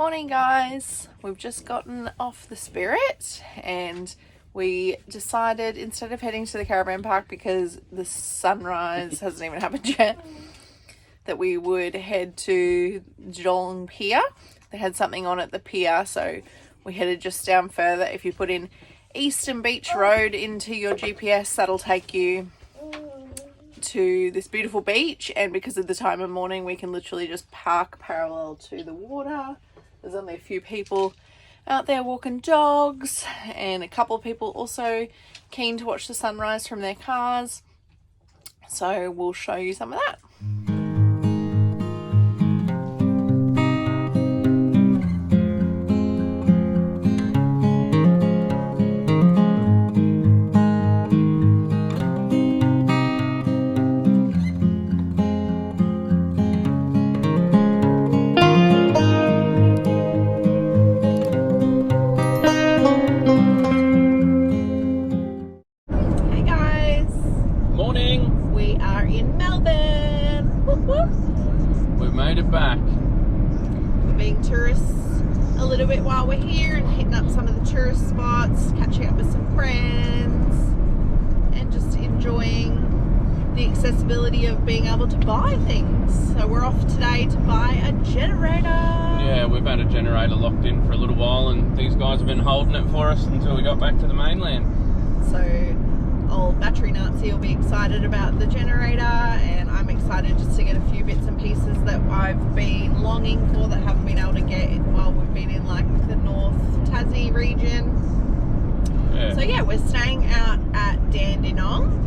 morning, guys. We've just gotten off the Spirit and we decided, instead of heading to the caravan park because the sunrise hasn't even happened yet, that we would head to Geelong Pier. They had something on at the pier, so we headed just down further. If you put in Eastern Beach Road into your GPS, that'll take you to this beautiful beach, and because of the time of morning we can literally just park parallel to the water. There's only a few people out there walking dogs, and a couple of people also keen to watch the sunrise from their cars, so we'll show you some of that. Accessibility of being able to buy things. So we're off today to buy a generator. Yeah, we've had a generator locked in for a little while and these guys have been holding it for us until we got back to the mainland. So old battery Nazi will be excited about the generator, and I'm excited just to get a few bits and pieces that I've been longing for that haven't been able to get while we've been in like the North Tassie region. Yeah. So yeah, we're staying out at Dandenong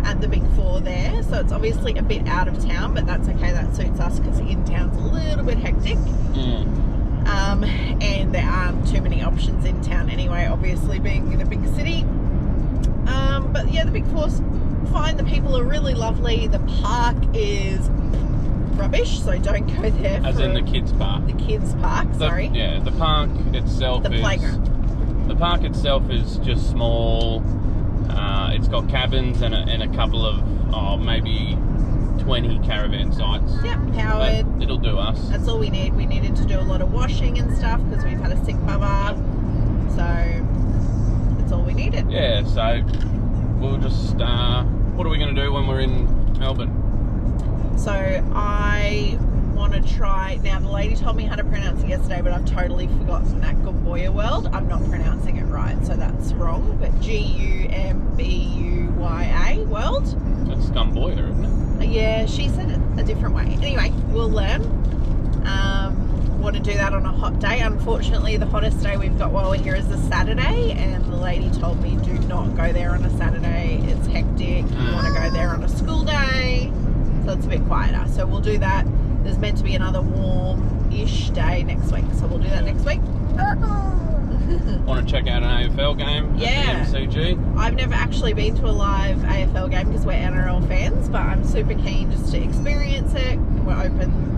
at the Big Four there, so it's obviously a bit out of town, but that's okay, that suits us because in town's a little bit hectic. And there aren't too many options in town anyway, obviously being in a big city. But yeah, the Big Four's fine, the people are really lovely, the park is rubbish, so don't go there. As in the kids park? The kids park, sorry. Yeah, the park itself is... The playground. The park itself is just small. It's got cabins and a couple of, maybe 20 caravan sites. Yep, powered. But it'll do us. That's all we need. We needed to do a lot of washing and stuff because we've had a sick bubba. So that's all we needed. Yeah, so we'll just, what are we going to do when we're in Melbourne? So I want to try, now the lady told me how to pronounce it yesterday, but I've totally forgotten that. Gumbuya World, I'm not pronouncing it right, so that's wrong, but Gumbuya World. That's Gumbuya, isn't it? Yeah, she said it a different way. Anyway, we'll learn. Want to do that on a hot day. Unfortunately, the hottest day we've got while we're here is a Saturday, and the lady told me do not go there on a Saturday, it's hectic. You want to go there on a school day, so it's a bit quieter, so we'll do that. There's meant to be another warm-ish day next week, so we'll do that next week. Want to check out an AFL game at the MCG? I've never actually been to a live AFL game because we're NRL fans, but I'm super keen just to experience it. We're open,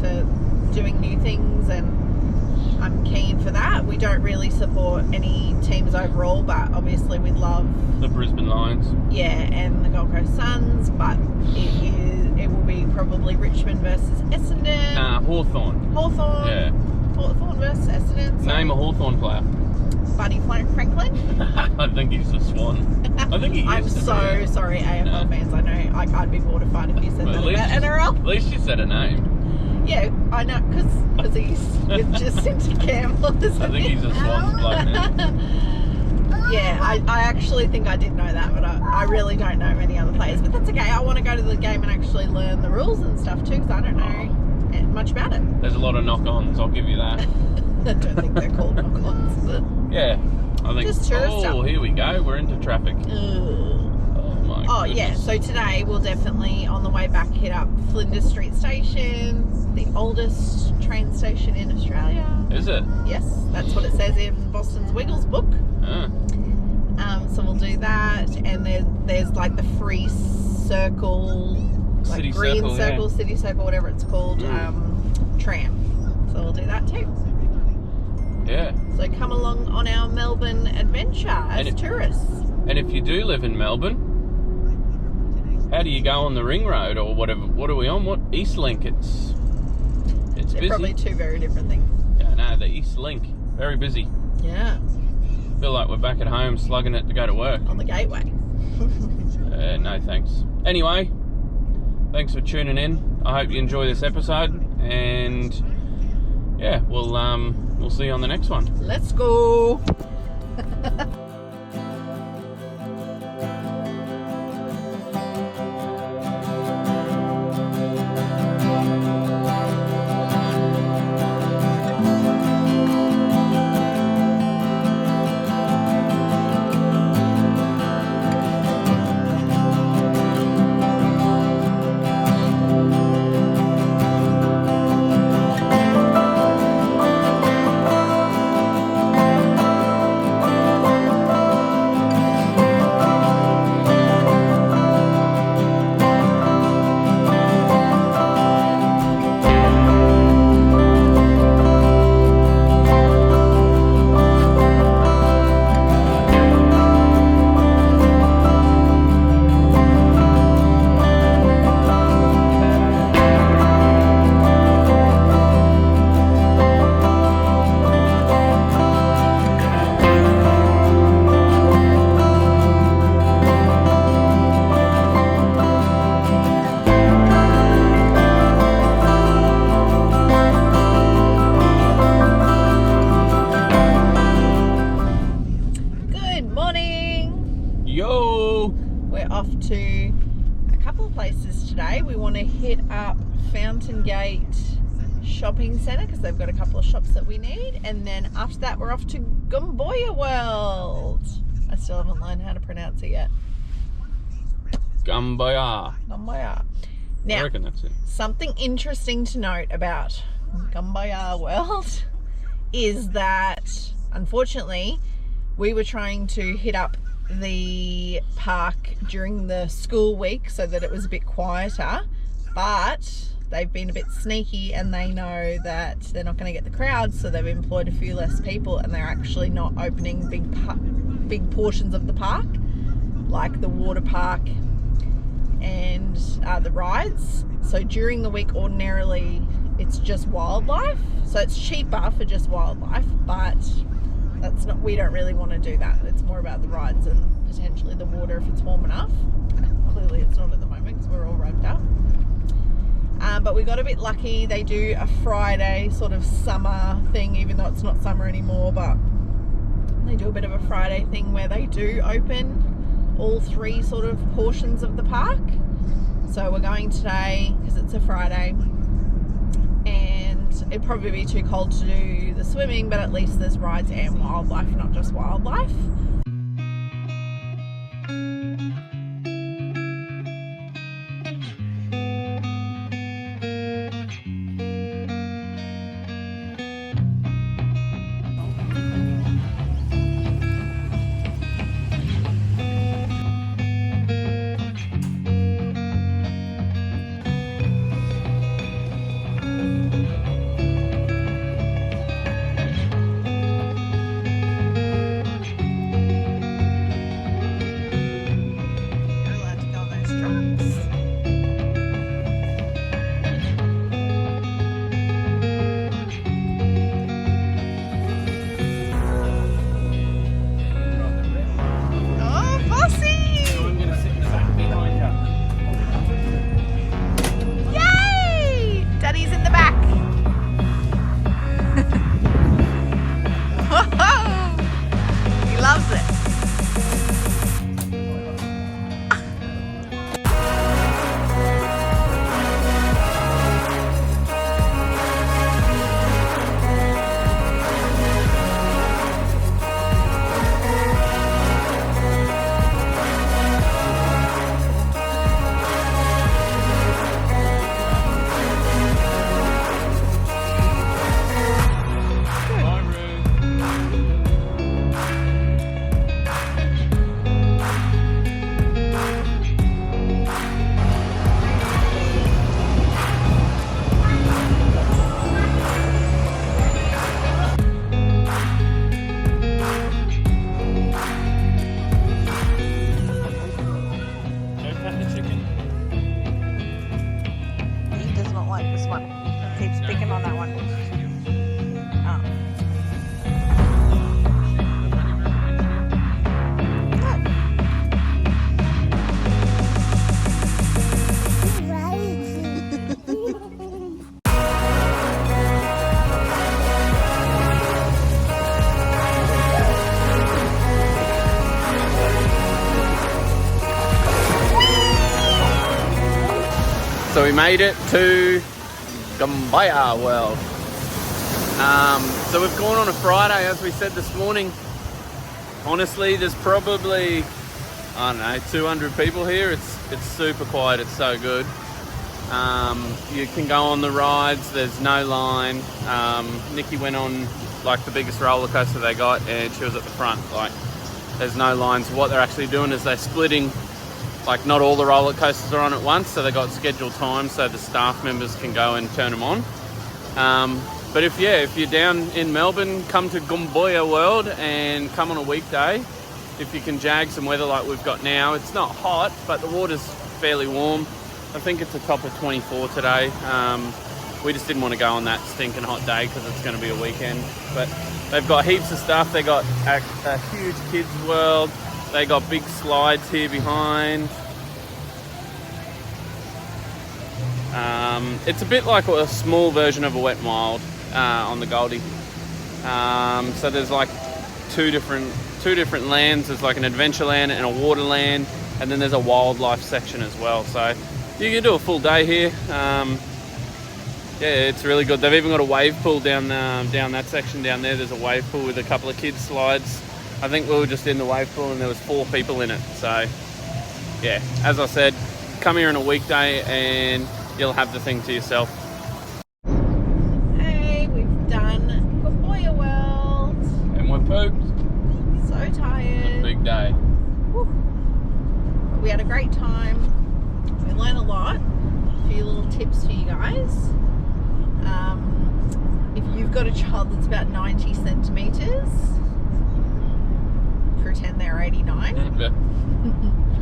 to doing new things, and I'm keen for that. We don't really support any teams overall, but obviously we love the Brisbane Lions. Yeah, and the Gold Coast Suns, but it will be probably Richmond versus Essendon. Hawthorn. Hawthorn. Yeah. Hawthorn versus Essendon. So name a Hawthorn player. Buddy Franklin. I think he's a Swan. I think he is. I'm so sorry, AFL fans. I know I'd be mortified if you said that about NRL. At least you said a name. Yeah, I know, because he's with Jacinta Campbell. I think he's a Swans bloke now. Yeah, I actually think I did know that, but I really don't know many other players. But that's okay. I want to go to the game and actually learn the rules and stuff too, because I don't know much about it. There's a lot of knock-ons, I'll give you that. I don't think they're called knock-ons. Yeah, I think. Just tourist stuff. Here we go. We're into traffic. Oh my goodness. Yeah. So today we'll definitely, on the way back, hit up Flinders Street Station, the oldest train station in Australia. Is it? Yes, that's what it says in Boston's Wiggles book. So we'll do that, and there's like the free circle, like city green circle, yeah. city circle, whatever it's called, tram. So we'll do that too. Yeah. So come along on our Melbourne adventure as tourists. And if you do live in Melbourne, how do you go on the ring road or whatever? What are we on? What Eastlink? It's busy. Probably two very different things. Yeah, no, Link. Very busy. Yeah. Feel like we're back at home slugging it to go to work. On the gateway. No thanks. Anyway, thanks for tuning in. I hope you enjoy this episode, and yeah, we'll see you on the next one. Let's go. To a couple of places today. We want to hit up Fountain Gate Shopping Centre because they've got a couple of shops that we need, and then after that we're off to Gumbuya World. I still haven't learned how to pronounce it yet. Gumbuya. Now, I reckon that's it. Something interesting to note about Gumbuya World is that unfortunately we were trying to hit up the park during the school week so that it was a bit quieter, but they've been a bit sneaky and they know that they're not going to get the crowd, so they've employed a few less people, and they're actually not opening big portions of the park like the water park and the rides. So during the week ordinarily it's just wildlife, so it's cheaper for just wildlife, but that's not, we don't really want to do that. It's more about the rides and potentially the water if it's warm enough. Clearly it's not at the moment because we're all roped up. But we got a bit lucky. They do a Friday sort of summer thing, even though it's not summer anymore, but they do a bit of a Friday thing where they do open all three sort of portions of the park. So we're going today because it's a Friday, and it'd probably be too cold to do the swimming, but at least there's rides and wildlife, not just wildlife. So we made it to Gumbuya World. So we've gone on a Friday, as we said this morning. Honestly, there's probably, I don't know, 200 people here. It's super quiet, it's so good. You can go on the rides, there's no line. Nikki went on like the biggest roller coaster they got, and she was at the front. Like, there's no lines. What they're actually doing is they're splitting, like, not all the roller coasters are on at once, so they got scheduled times so the staff members can go and turn them on. But if you're down in Melbourne, come to Gumbuya World and come on a weekday. If you can jag some weather like we've got now. It's not hot, but the water's fairly warm. I think it's a top of 24 today. We just didn't want to go on that stinking hot day because it's going to be a weekend. But they've got heaps of stuff. They got a huge kids world. They got big slides here behind. It's a bit like a small version of a Wet n Wild on the Goldie. So there's like two different lands. There's like an adventure land and a water land, and then there's a wildlife section as well. So you can do a full day here. Yeah, it's really good. They've even got a wave pool down that section down there. There's a wave pool with a couple of kids slides. I think we were just in the wave pool and there was 4 people in it. So yeah, as I said, come here on a weekday and you'll have the thing to yourself. Hey, we've done Gumbuya World. And we're pooped. So tired. It's a big day. Woo. But we had a great time. We learned a lot. A few little tips for you guys. If you've got a child that's about 90 centimetres, pretend they're 89. They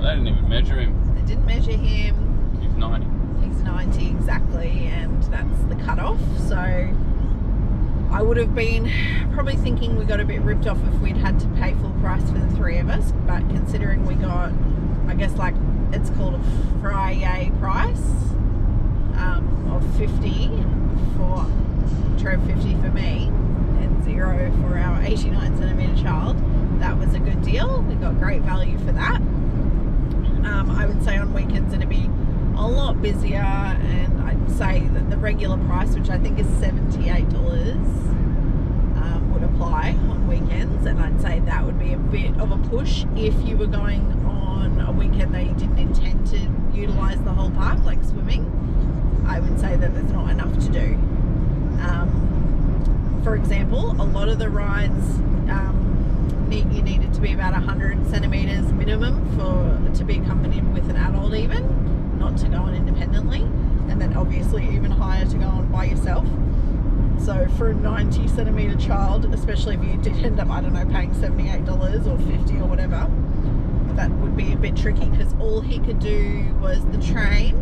didn't even measure him. They didn't measure him. He's 90. He's 90 exactly, and that's the cutoff. So I would have been probably thinking we got a bit ripped off if we'd had to pay full price for the 3 of us, but considering we got, I guess, like, it's called a Friday price of 50 for Trev, 50 for me, and 0 for our 89 centimetre child. That was a good deal. We got great value for that. I would say on weekends it'd be a lot busier, and I'd say that the regular price, which I think is $78, would apply on weekends, and I'd say that would be a bit of a push if you were going on a weekend that you didn't intend to utilise the whole park, like swimming. I would say that there's not enough to do. For example, a lot of the rides you needed to be about 100 centimetres minimum to be accompanied with an adult, even, not to go on independently, and then obviously even higher to go on by yourself. So for a 90 centimetre child, especially if you did end up, I don't know, paying $78 or $50 or whatever, that would be a bit tricky, because all he could do was the train,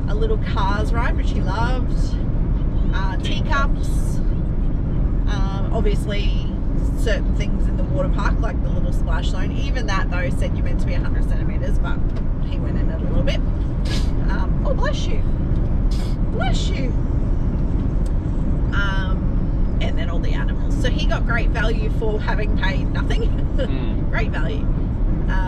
a little cars ride, which he loved, teacups, obviously certain things in the water park, like the little splash zone. Even that, though, said you're meant to be 100 centimetres, but he went in a little bit. Oh, bless you. Bless you. And then all the animals. So he got great value for having paid nothing. Great value.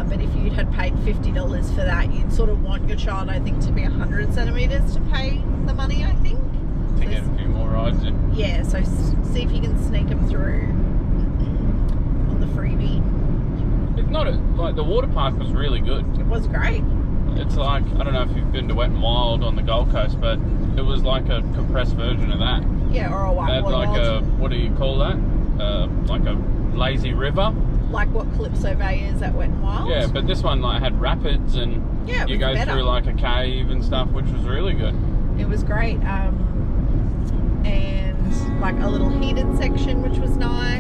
But if you had paid $50 for that, you'd sort of want your child, I think, to be 100 centimetres to pay the money, I think. To get a few more rides in. Yeah, so see if you can sneak them through on the freebie. It's not like the water park was really good. It was great. It's like, I don't know if you've been to Wet n Wild on the Gold Coast, but it was like a compressed version of that. Yeah, or a white water like world. what do you call that? Like a lazy river. Like what Calypso Bay is at Wet n Wild. Yeah, but this one like had rapids, and you go through like a cave and stuff, which was really good. It was great. And like a little heated section, which was nice.